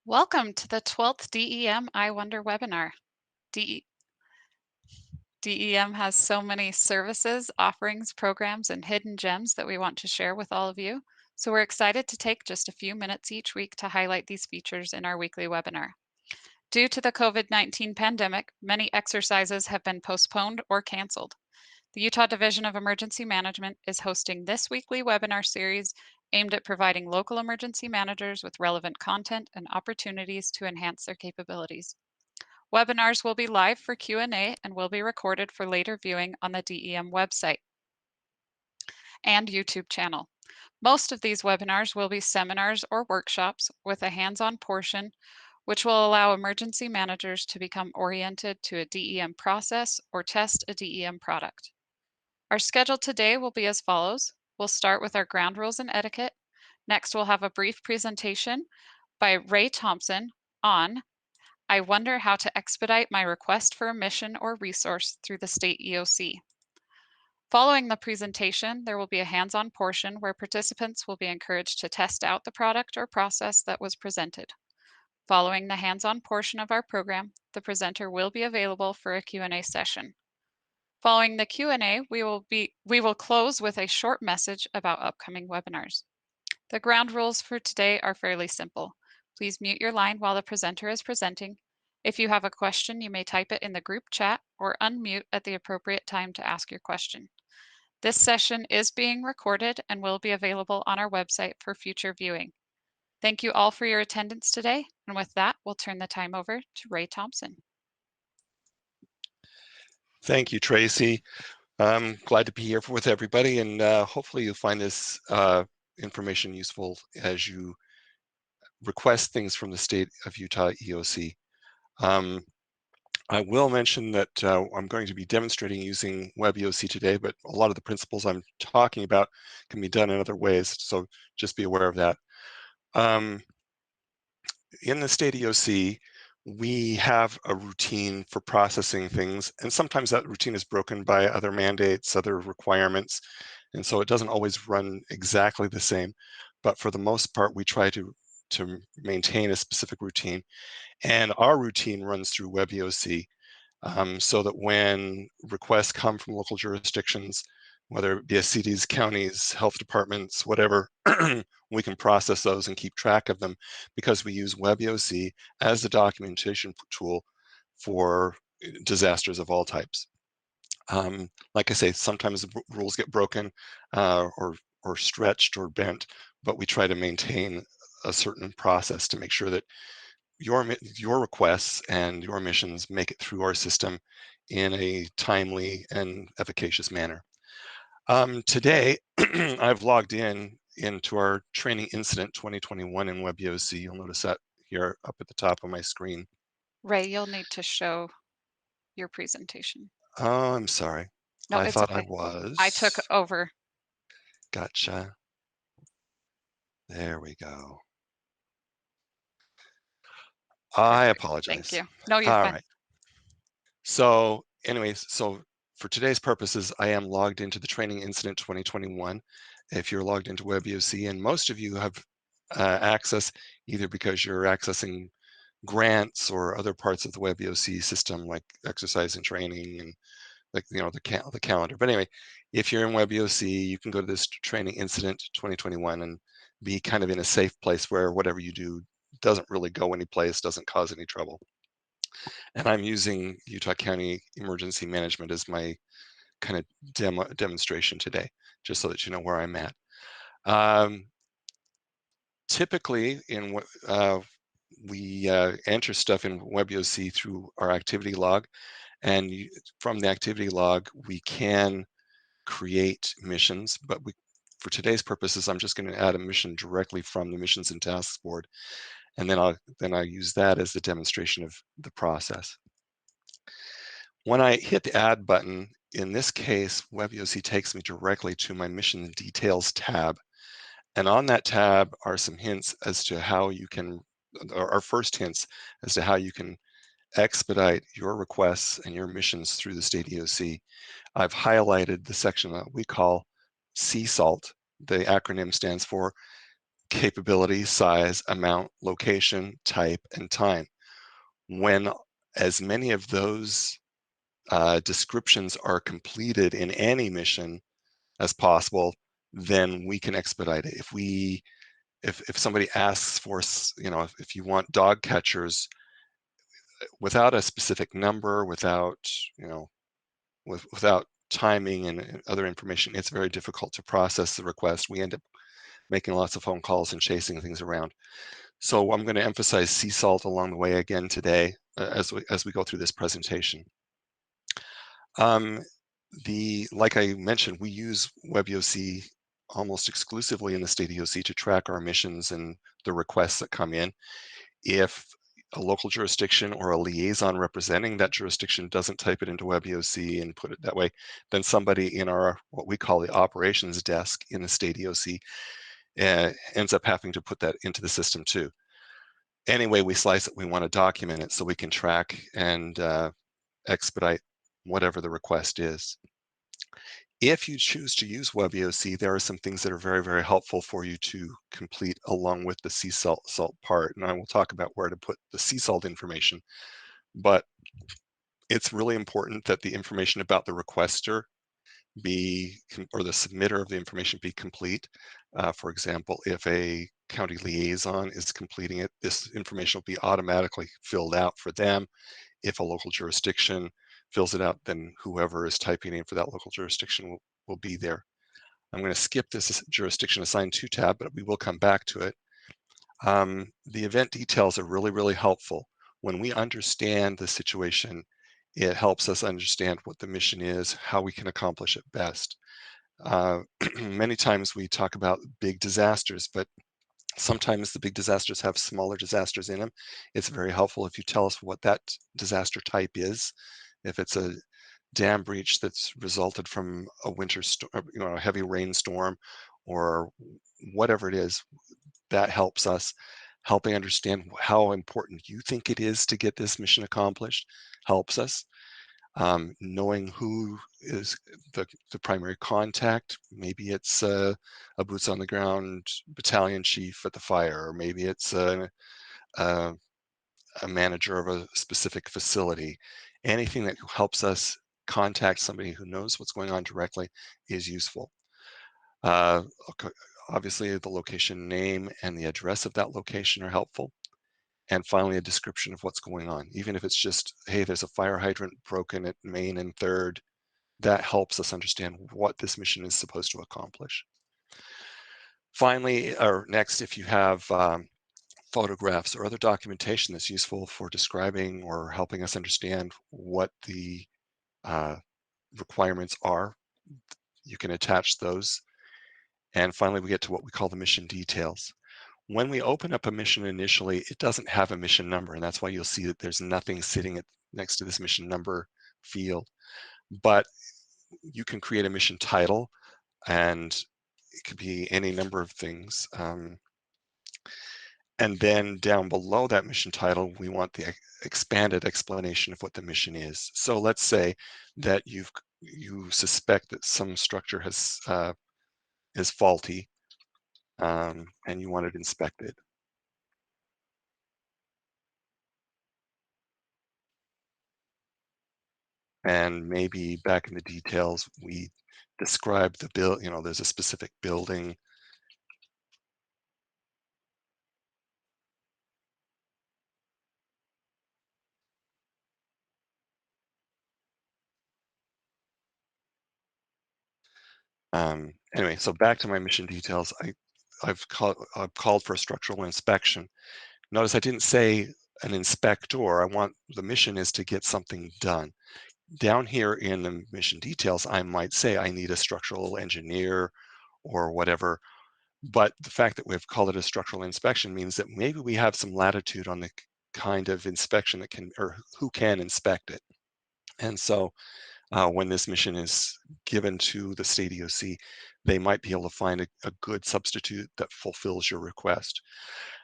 Welcome to the 12th DEM I Wonder Webinar. DEM has so many services, offerings, programs, and hidden gems that we want to share with all of you. So we're excited to take just a few minutes each week to highlight these features in our weekly webinar. Due to the COVID-19 pandemic, many exercises have been postponed or canceled. The Utah Division of Emergency Management is hosting this weekly webinar series aimed at providing local emergency managers with relevant content and opportunities to enhance their capabilities. Webinars will be live for Q&A and will be recorded for later viewing on the DEM website and YouTube channel. Most of these webinars will be seminars or workshops with a hands-on portion, which will allow emergency managers to become oriented to a DEM process or test a DEM product. Our schedule today will be as follows. We'll start with our ground rules and etiquette. Next, we'll have a brief presentation by Rey Thompson on I wonder how to expedite my request for a mission or resource through the State EOC. Following the presentation, there will be a hands-on portion where participants will be encouraged to test out the product or process that was presented. Following the hands-on portion of our program, the presenter will be available for a Q&A session. Following the Q&A, we will close with a short message about upcoming webinars. The ground rules for today are fairly simple. Please mute your line while the presenter is presenting. If you have a question, you may type it in the group chat or unmute at the appropriate time to ask your question. This session is being recorded and will be available on our website for future viewing. Thank you all for your attendance today. And with that, we'll turn the time over to Rey Thompson. Thank you, Tracy. I'm glad to be here with everybody, and hopefully you'll find this information useful as you request things from the State of Utah EOC. I will mention that I'm going to be demonstrating using WebEOC today, but a lot of the principles I'm talking about can be done in other ways, so just be aware of that. In the State EOC, we have a routine for processing things, and sometimes that routine is broken by other mandates, other requirements, and so it doesn't always run exactly the same. But for the most part, we try to maintain a specific routine, and our routine runs through WebEOC, so that when requests come from local jurisdictions, whether it be cities, counties, health departments, whatever, we can process those and keep track of them because we use WebEOC as the documentation tool for disasters of all types. Like I say, sometimes the rules get broken or stretched or bent, but we try to maintain a certain process to make sure that your requests and your missions make it through our system in a timely and efficacious manner. Today, I've logged into our training incident 2021 in WebEOC. You'll notice that here up at the top of my screen. Rey, you'll need to show your presentation. Oh, I'm sorry. No, I it's thought okay. I was. I took over. Gotcha. There we go. I apologize. Thank you. No, you're All fine. right. So anyways, so for today's purposes, I am logged into the training incident 2021. If you're logged into WebEOC, and most of you have access either because you're accessing grants or other parts of the WebEOC system like exercise and training and like the calendar. But anyway, if you're in WebEOC, you can go to this training incident 2021 and be kind of in a safe place where whatever you do doesn't really go anyplace, doesn't cause any trouble. And I'm using Utah County Emergency Management as my kind of demonstration today, just so that you know where I'm at. Typically, we enter stuff in WebEOC through our activity log, and from the activity log, we can create missions, but for today's purposes, I'm just going to add a mission directly from the missions and tasks board, and then I'll use that as the demonstration of the process. When I hit the add button, in this case, WebEOC takes me directly to my mission details tab. And on that tab are some hints as to how you can, or our first hints as to how you can expedite your requests and your missions through the State EOC. I've highlighted the section that we call CSALTT. The acronym stands for capability, size, amount, location, type, and time. When as many of those descriptions are completed in any mission as possible, then we can expedite it. If somebody asks for, if you want dog catchers without a specific number, without, without timing and other information, it's very difficult to process the request. We end up making lots of phone calls and chasing things around. So I'm going to emphasize CSALTT along the way again today as we go through this presentation. Like I mentioned, we use WebEOC almost exclusively in the State EOC to track our missions and the requests that come in. If a local jurisdiction or a liaison representing that jurisdiction doesn't type it into WebEOC and put it that way, then somebody in our, what we call the operations desk in the State EOC ends up having to put that into the system too. Anyway, we slice it, we want to document it so we can track and expedite whatever the request is. If you choose to use WebEOC, there are some things that are very, very helpful for you to complete along with the CSALTT part. And I will talk about where to put the CSALTT information. But it's really important that the information about the requester or the submitter of the information be complete. For example, if a county liaison is completing it, this information will be automatically filled out for them. If a local jurisdiction fills it out, then whoever is typing in for that local jurisdiction will be there. I'm going to skip this jurisdiction assigned to tab, but we will come back to it. The event details are really, really helpful. When we understand the situation, it helps us understand what the mission is, how we can accomplish it best. Many times we talk about big disasters, but sometimes the big disasters have smaller disasters in them. It's very helpful if you tell us what that disaster type is. If it's a dam breach that's resulted from a winter storm, a heavy rainstorm, or whatever it is, that helps us. Helping understand how important you think it is to get this mission accomplished helps us. Knowing who is the primary contact, maybe it's a boots on the ground battalion chief at the fire, or maybe it's a manager of a specific facility. Anything that helps us contact somebody who knows what's going on directly is useful. Obviously, the location name and the address of that location are helpful. And finally, a description of what's going on. Even if it's just, hey, there's a fire hydrant broken at Main and 3rd, that helps us understand what this mission is supposed to accomplish. Finally, or next, if you have photographs or other documentation that's useful for describing or helping us understand what the requirements are, you can attach those. And finally, we get to what we call the mission details. When we open up a mission initially, it doesn't have a mission number, and that's why you'll see that there's nothing sitting next to this mission number field. But you can create a mission title, and it could be any number of things. And then down below that mission title, we want the expanded explanation of what the mission is. So let's say that you suspect that some structure is faulty, and you want it inspected. And maybe back in the details, we describe the build, there's a specific building. Anyway, so back to my mission details. I've called for a structural inspection. Notice I didn't say an inspector. I want the mission is to get something done. Down here in the mission details, I might say I need a structural engineer or whatever. But the fact that we've called it a structural inspection means that maybe we have some latitude on the kind of inspection that can, or who can inspect it. And so when this mission is given to the State EOC, they might be able to find a good substitute that fulfills your request.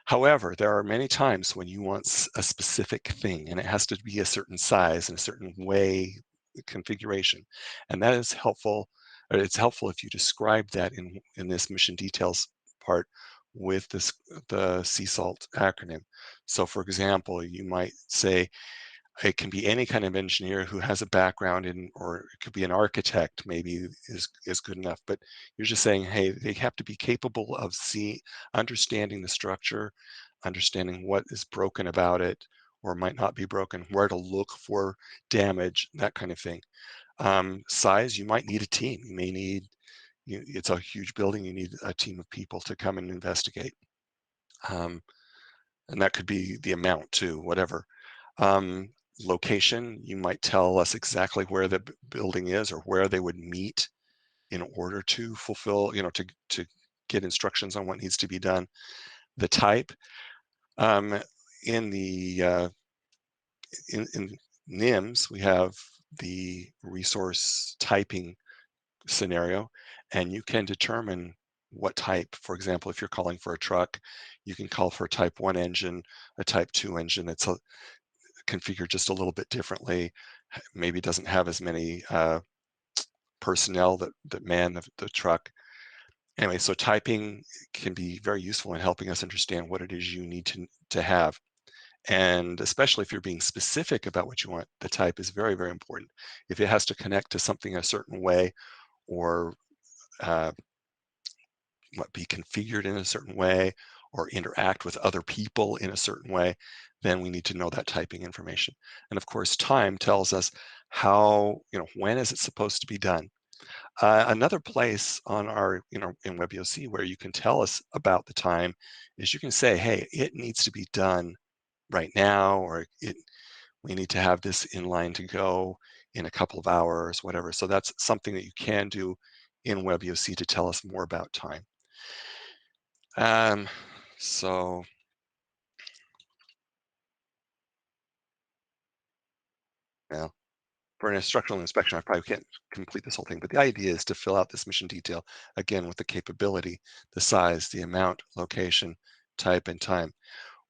However, there are many times when you want a specific thing, and it has to be a certain size and a certain way, configuration. And that is helpful. Or it's helpful if you describe that in this mission details part, with the CSALTT acronym. So for example, you might say, it can be any kind of engineer who has a background in, or it could be an architect, maybe is good enough, but you're just saying, hey, they have to be capable of understanding the structure, understanding what is broken about it, or might not be broken, where to look for damage, that kind of thing. Size, you might need a team. You may need, it's a huge building, you need a team of people to come and investigate. And that could be the amount too, whatever. Location, you might tell us exactly where the building is or where they would meet in order to fulfill, to get instructions on what needs to be done. The type, in the in NIMS, we have the resource typing scenario, and you can determine what type. For example, if you're calling for a truck, you can call for a type 1 engine, a type 2 engine that's configured just a little bit differently, maybe doesn't have as many personnel that man the truck. Anyway, so typing can be very useful in helping us understand what it is you need to have. And especially if you're being specific about what you want, the type is very, very important. If it has to connect to something a certain way, or be configured in a certain way, or interact with other people in a certain way, then we need to know that typing information. And of course, time tells us how, when is it supposed to be done. Another place on our, in WebEOC where you can tell us about the time is you can say, hey, it needs to be done right now, or we need to have this in line to go in a couple of hours, whatever. So that's something that you can do in WebEOC to tell us more about time. So yeah, for an instructional inspection, I probably can't complete this whole thing, but the idea is to fill out this mission detail, again, with the capability, the size, the amount, location, type, and time.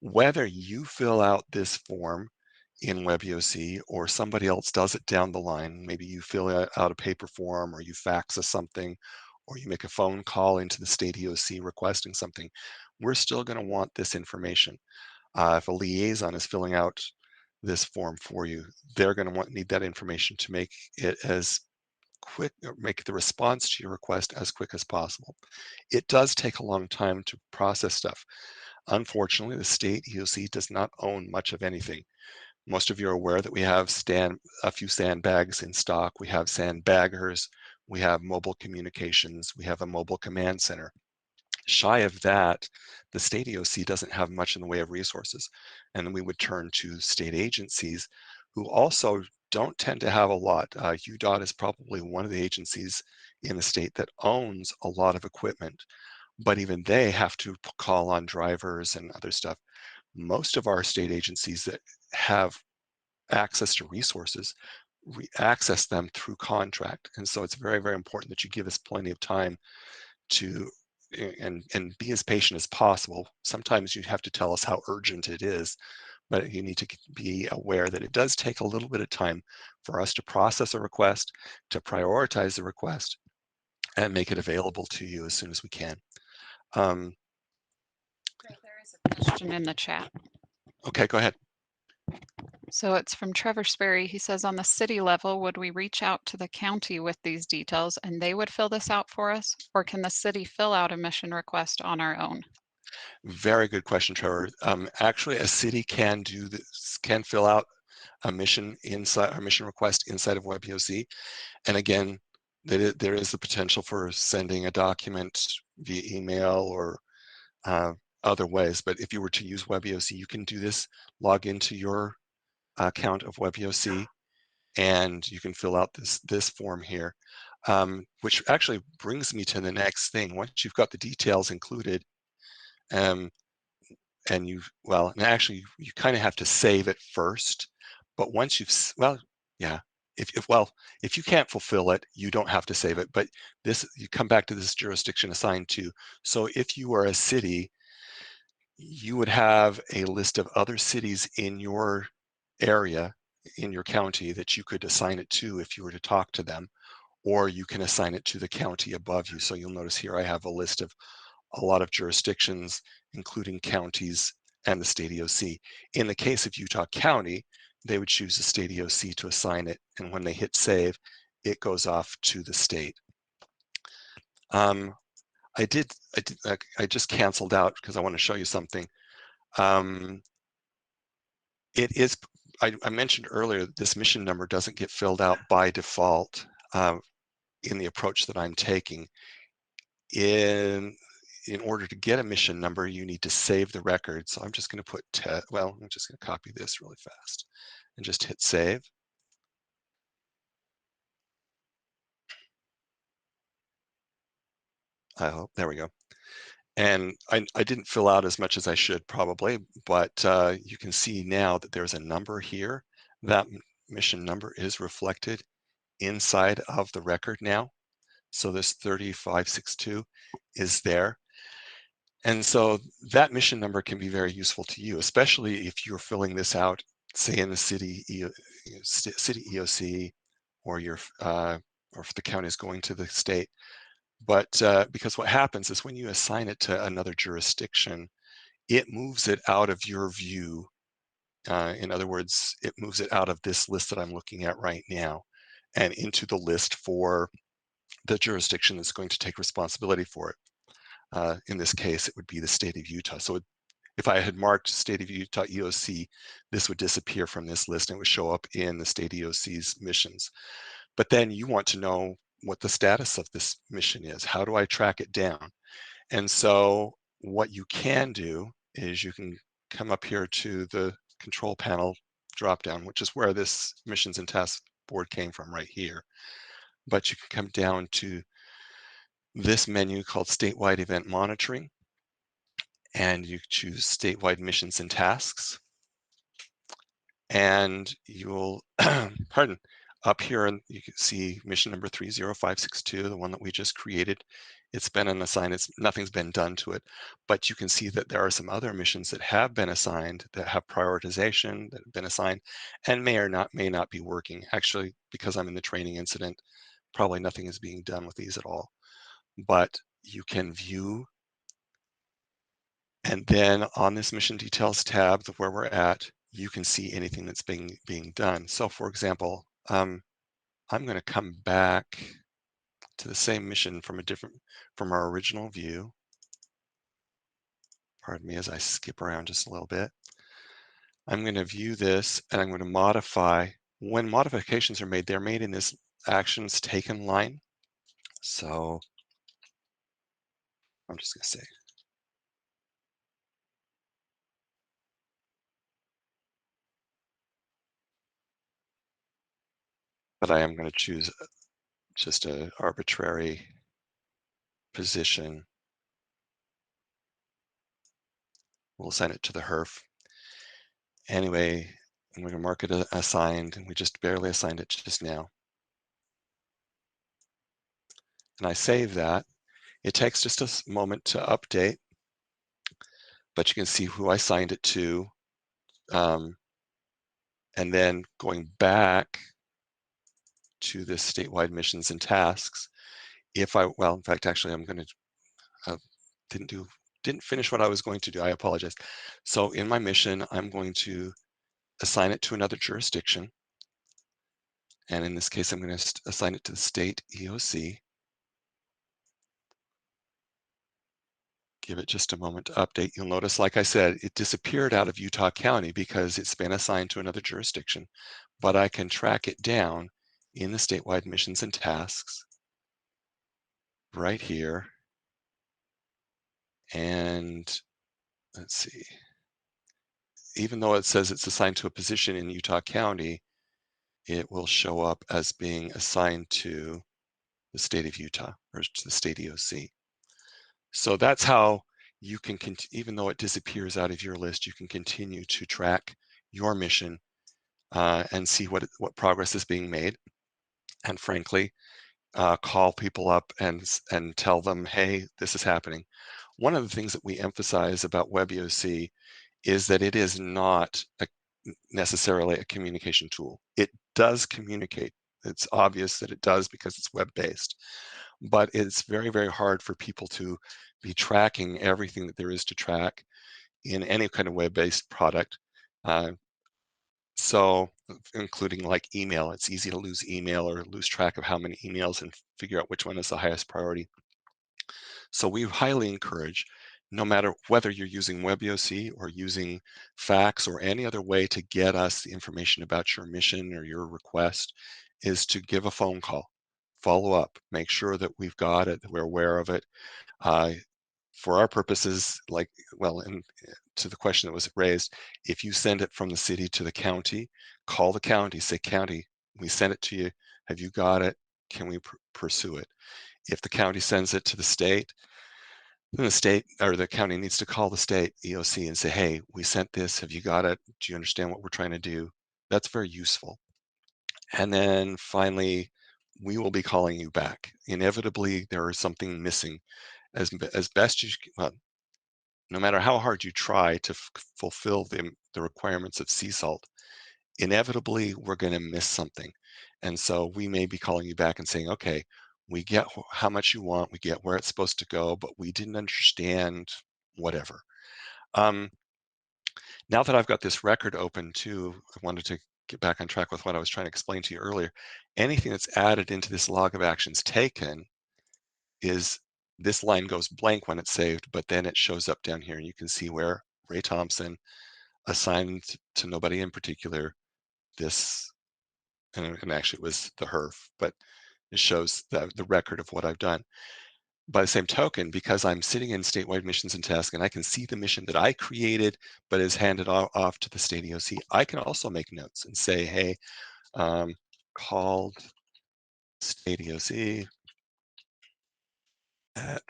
Whether you fill out this form in WebEOC or somebody else does it down the line, maybe you fill out a paper form, or you fax us something, or you make a phone call into the State EOC requesting something, we're still going to want this information. If a liaison is filling out this form for you, they're going to need that information to make it as quick, or make the response to your request as quick as possible. It does take a long time to process stuff. Unfortunately, the State EOC does not own much of anything. Most of you are aware that we have a few sandbags in stock. We have sandbaggers. We have mobile communications. We have a mobile command center. Shy of that, the State EOC doesn't have much in the way of resources. And then we would turn to state agencies who also don't tend to have a lot. UDOT is probably one of the agencies in the state that owns a lot of equipment, but even they have to call on drivers and other stuff. Most of our state agencies that have access to resources, we access them through contract. And so it's very, very important that you give us plenty of time to and be as patient as possible. Sometimes you have to tell us how urgent it is, but you need to be aware that it does take a little bit of time for us to process a request, to prioritize the request, and make it available to you as soon as we can. There is a question in the chat. Okay, go ahead. So it's from Trevor Sperry. He says, on the city level, would we reach out to the county with these details and they would fill this out for us? Or can the city fill out a mission request on our own? Very good question, Trevor. Actually, a city can do this, can fill out a mission request inside of WebEOC. And again, there is the potential for sending a document via email or other ways. But if you were to use WebEOC, you can do this, log into your account of WebEOC, and you can fill out this form here, which actually brings me to the next thing. Once you've got the details included, and actually you kind of have to save it first, but once yeah, if you can't fulfill it, you don't have to save it, but you come back to this jurisdiction assigned to. So if you are a city, you would have a list of other cities in your area, in your county, that you could assign it to if you were to talk to them, or you can assign it to the county above you. So you'll notice here I have a list of a lot of jurisdictions, including counties and the State EOC. In the case of Utah County, they would choose the State EOC to assign it, and when they hit save, it goes off to the state. I just canceled out because I want to show you something. It is, I mentioned earlier, this mission number doesn't get filled out by default in the approach that I'm taking. In order to get a mission number, you need to save the record. So I'm just going to put, well, I'm just going to copy this really fast and just hit save. I hope, there we go. And I didn't fill out as much as I should probably, but you can see now that there's a number here. That mission number is reflected inside of the record now. So this 3562 is there. And so that mission number can be very useful to you, especially if you're filling this out, say in the city EOC, or or if the county is going to the state. But because what happens is when you assign it to another jurisdiction, it moves it out of your view. In other words, it moves it out of this list that I'm looking at right now and into the list for the jurisdiction that's going to take responsibility for it. In this case, it would be the state of Utah. So if I had marked State of Utah EOC, this would disappear from this list and it would show up in the state EOC's missions. But then you want to know what the status of this mission is. How do I track it down? And so what you can do is you can come up here to the control panel dropdown, which is where this missions and tasks board came from right here. But you can come down to this menu called statewide event monitoring, and you choose statewide missions and tasks. And you'll, pardon, up here, and you can see mission number 30562, the one that we just created. It's been unassigned, nothing's been done to it, but you can see that there are some other missions that have been assigned, that have prioritization, that have been assigned, and may not be working. Actually, because I'm in the training incident, probably nothing is being done with these at all. But you can view, and then on this mission details tab, where we're at, you can see anything that's being done. So for example, I'm going to come back to the same mission from our original view. Pardon me as I skip around just a little bit. I'm going to view this and I'm going to modify. When modifications are made, they're made in this actions taken line. So I'm just going to say, but I am going to choose just an arbitrary position. We'll assign it to the HERF. Anyway, I'm going to mark it assigned, and we just barely assigned it just now. And I save that. It takes just a moment to update, but you can see who I signed it to. And then going back to this statewide missions and tasks, well, in fact, actually, I'm going to, didn't finish what I was going to do. I apologize. So in my mission, I'm going to assign it to another jurisdiction. And in this case, I'm going to assign it to the State EOC. Give it just a moment to update. You'll notice, like I said, it disappeared out of Utah County because it's been assigned to another jurisdiction, but I can track it down in the statewide missions and tasks right here. And let's see, even though it says it's assigned to a position in Utah County, it will show up as being assigned to the state of Utah, or to the state EOC. So that's how you can, even though it disappears out of your list, you can continue to track your mission and see what progress is being made. And frankly, call people up and tell them, hey, this is happening. One of the things that we emphasize about WebEOC is that it is not necessarily a communication tool. It does communicate. it's obvious that it does because it's web-based. But it's very, very hard for people to be tracking everything that there is to track in any kind of web-based product. Uh, so including like email, it's easy to lose email or lose track of how many emails and figure out which one is the highest priority. So we highly encourage, no matter whether you're using WebEOC or using fax or any other way to get us the information about your mission or your request, is to give a phone call, follow up, make sure that we've got it, that we're aware of it. Uh, for our purposes, like, well, and to the question that was raised, if you send it from the city to the county, call the county, say, county, we sent it to you. Have you got it? Can we pursue it? If the county sends it to the state, then the state or the county needs to call the state EOC and say, hey, we sent this. Have you got it? Do you understand what we're trying to do? That's very useful. And then finally, we will be calling you back. Inevitably, there is something missing. As best you can, well, no matter how hard you try to fulfill the requirements of CSALTT, inevitably we're going to miss something. And so we may be calling you back and saying, okay, we get how much you want, we get where it's supposed to go, but we didn't understand whatever. Now that I've got this record open too, I wanted to get back on track with what I was trying to explain to you earlier. Anything that's added into this log of actions taken is, this line goes blank when it's saved, but then it shows up down here and you can see where Rey Thompson assigned to nobody in particular this, and actually it was the HERF, but it shows the record of what I've done. By the same token, because I'm sitting in statewide missions and tasks and I can see the mission that I created but is handed off to the state EOC, I can also make notes and say, hey, called state EOC at,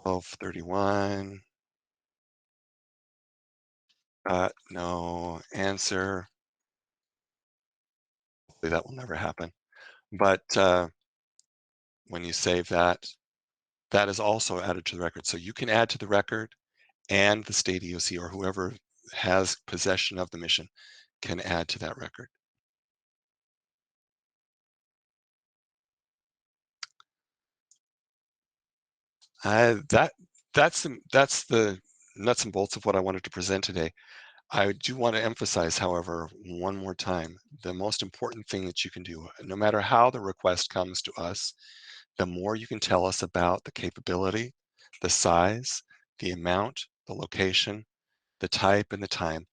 12:31, no answer. Hopefully that will never happen. But when you save that, that is also added to the record. So you can add to the record, and the state EOC or whoever has possession of the mission can add to that record. That's the nuts and bolts of what I wanted to present today. I do want to emphasize, however, one more time, the most important thing that you can do, no matter how the request comes to us, the more you can tell us about the capability, the size, the amount, the location, the type, and the time,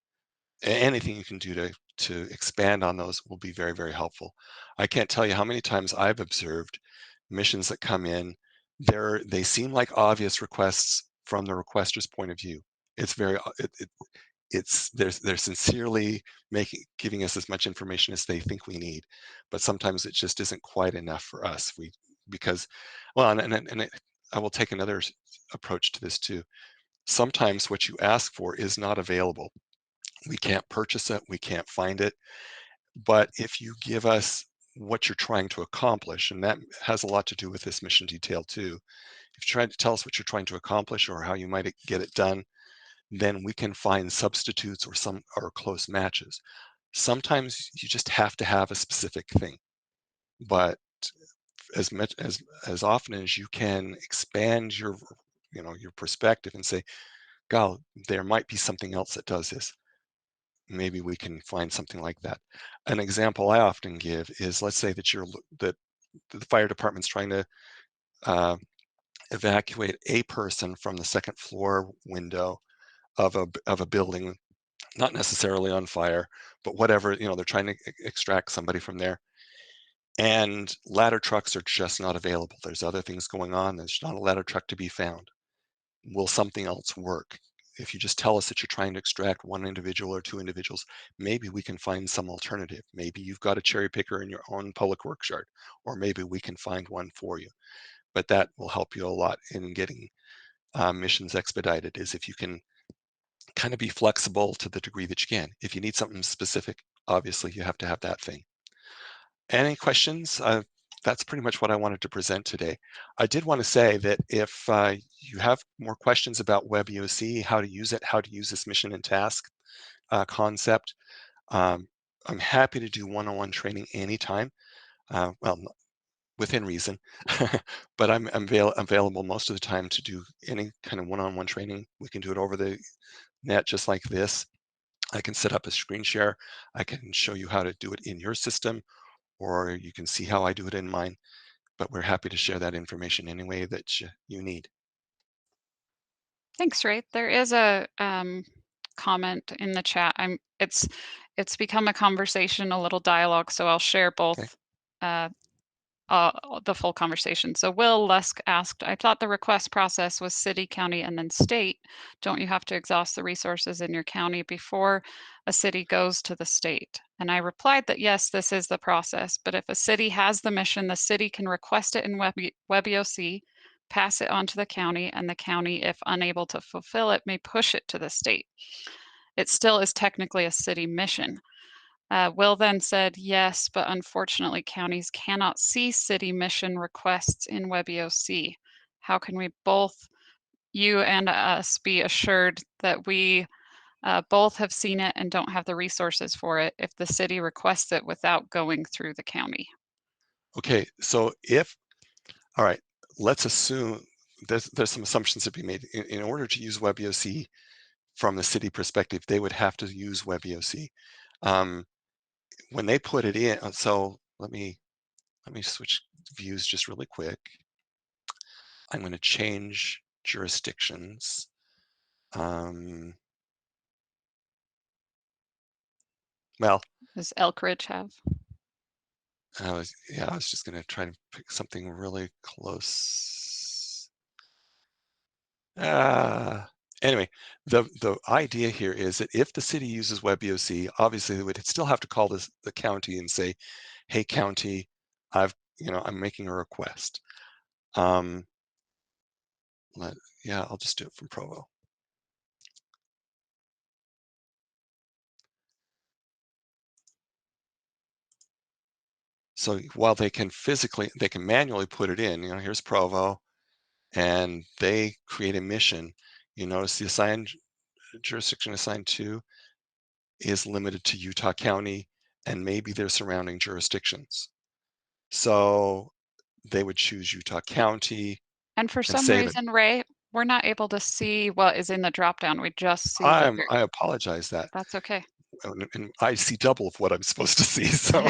anything you can do to expand on those will be very, very helpful. I can't tell you how many times I've observed missions that come in, they seem like obvious requests from the requester's point of view. It's very, they're sincerely giving us as much information as they think we need, but sometimes it just isn't quite enough for us. Because, well, I will take another approach to this too. Sometimes what you ask for is not available. We can't purchase it, we can't find it. But if you give us what you're trying to accomplish, and that has a lot to do with this mission detail too. If you're trying to tell us what you're trying to accomplish or how you might get it done, then we can find substitutes or close matches. Sometimes you just have to have a specific thing, but as often as you can expand your your perspective and say, God, there might be something else that does this. Maybe we can find something like that. An example I often give is, let's say that that the fire department's trying to evacuate a person from the second floor window of a building, not necessarily on fire, but whatever, they're trying to extract somebody from there. And ladder trucks are just not available. There's other things going on. There's not a ladder truck to be found. Will something else work? If you just tell us that you're trying to extract one individual or two individuals, maybe we can find some alternative. Maybe you've got a cherry picker in your own public works yard, or maybe we can find one for you. But that will help you a lot in getting missions expedited, is if you can kind of be flexible to the degree that you can. If you need something specific, obviously you have to have that thing. Any questions? That's pretty much what I wanted to present today. I did want to say that if you have more questions about WebEOC, how to use it, how to use this mission and task concept, I'm happy to do one-on-one training anytime. Well, within reason, but I'm available most of the time to do any kind of one-on-one training. We can do it over the net just like this. I can set up a screen share. I can show you how to do it in your system, or you can see how I do it in mine, but we're happy to share that information any way that you need. Thanks, Ray. There is a comment in the chat. It's become a conversation, a little dialogue, so I'll share Okay. both uh, the full conversation. So Will Lusk asked, I thought the request process was city, county, and then state. Don't you have to exhaust the resources in your county before a city goes to the state? And I replied that yes, this is the process, but if a city has the mission, the city can request it in WebEOC, pass it on to the county, and the county, if unable to fulfill it, may push it to the state. It still is technically a city mission. Will then said, yes, but unfortunately, counties cannot see city mission requests in WebEOC. How can we both, you and us, be assured that we both have seen it and don't have the resources for it if the city requests it without going through the county? Okay, so all right, let's assume there's some assumptions to be made. In order to use WebEOC from the city perspective, they would have to use WebEOC. When they put it in, so let me switch views just really quick. I'm going to change jurisdictions. Well, Does Elk Ridge have? I was just going to try to pick something really close. Anyway, the idea here is that if the city uses WebEOC, obviously they would still have to call the county and say, "Hey, county, I'm making a request." Um, I'll just do it from Provo. So while they can manually put it in, here's Provo, and they create a mission. You notice the jurisdiction assigned to is limited to Utah County and maybe their surrounding jurisdictions. So they would choose Utah County And for and some say that reason, Ray, we're not able to see what is in the dropdown. We just see the I apologize that. That's okay. And I see double of what I'm supposed to see, so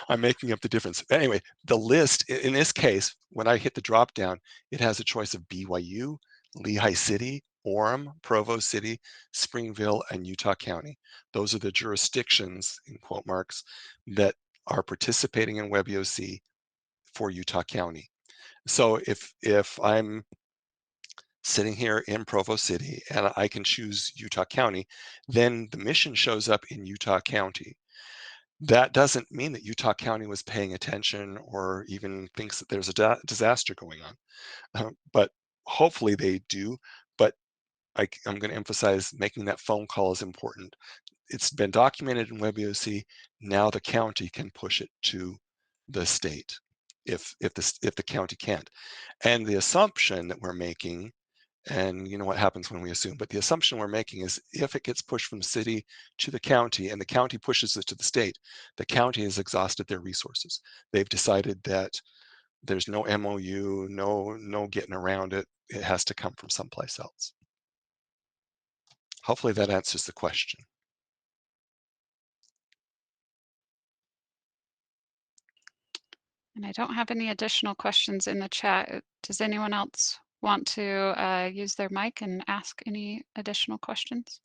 I'm making up the difference. Anyway, the list, in this case, when I hit the drop down, it has a choice of BYU, Lehigh City, Orem, Provo City, Springville, and Utah County. Those are the jurisdictions, in quote marks, that are participating in WebEOC for Utah County. So if I'm sitting here in Provo City and I can choose Utah County, then the mission shows up in Utah County. That doesn't mean that Utah County was paying attention or even thinks that there's a disaster going on, but hopefully they do. But I'm going to emphasize making that phone call is important. It's been documented in WebEOC. Now the county can push it to the state if the county can't. And the assumption that we're making, and you know what happens when we assume, but the assumption we're making is if it gets pushed from the city to the county and the county pushes it to the state, the county has exhausted their resources. They've decided that there's no MOU, no getting around it. It has to come from someplace else. Hopefully that answers the question. And I don't have any additional questions in the chat. Does anyone else want to use their mic and ask any additional questions?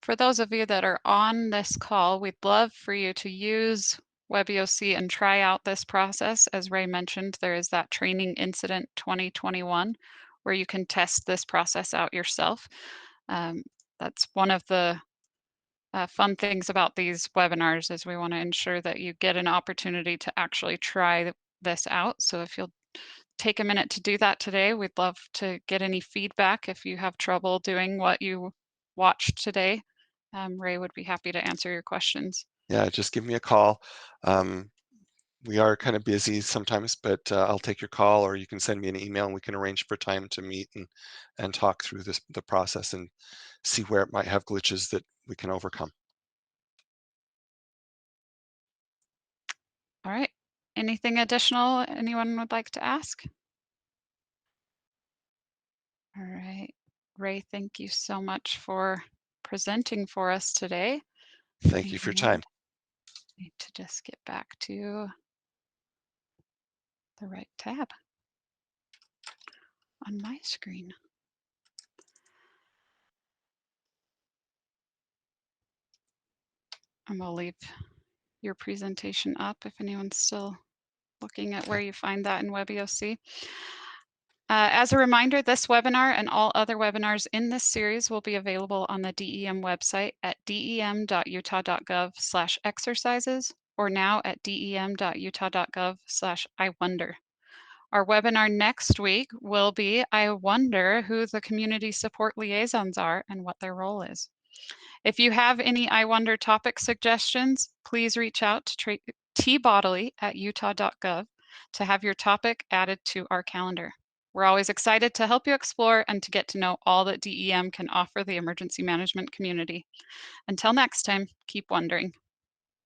For those of you that are on this call, we'd love for you to use WebEOC and try out this process. As Ray mentioned, there is that training incident 2021 where you can test this process out yourself. That's one of the fun things about these webinars is we want to ensure that you get an opportunity to actually try this out. So if you'll take a minute to do that today, we'd love to get any feedback if you have trouble doing what you watched today. Ray would be happy to answer your questions. Yeah, just give me a call. We are kind of busy sometimes, but I'll take your call, or you can send me an email and we can arrange for time to meet and talk through the process and see where it might have glitches that we can overcome. All right. Anything additional anyone would like to ask? All right. Ray, thank you so much for presenting for us today. Thank you for your time. And I need to just get back to the right tab on my screen. And we'll leave your presentation up if anyone's still looking at where Okay. you find that in WebEOC. As a reminder, this webinar and all other webinars in this series will be available on the DEM website at dem.utah.gov/exercises or now at dem.utah.gov/iwonder. Our webinar next week will be I Wonder who the community support liaisons are and what their role is. If you have any I Wonder topic suggestions, please reach out to tbodley@utah.gov to have your topic added to our calendar. We're always excited to help you explore and to get to know all that DEM can offer the emergency management community. Until next time, keep wondering.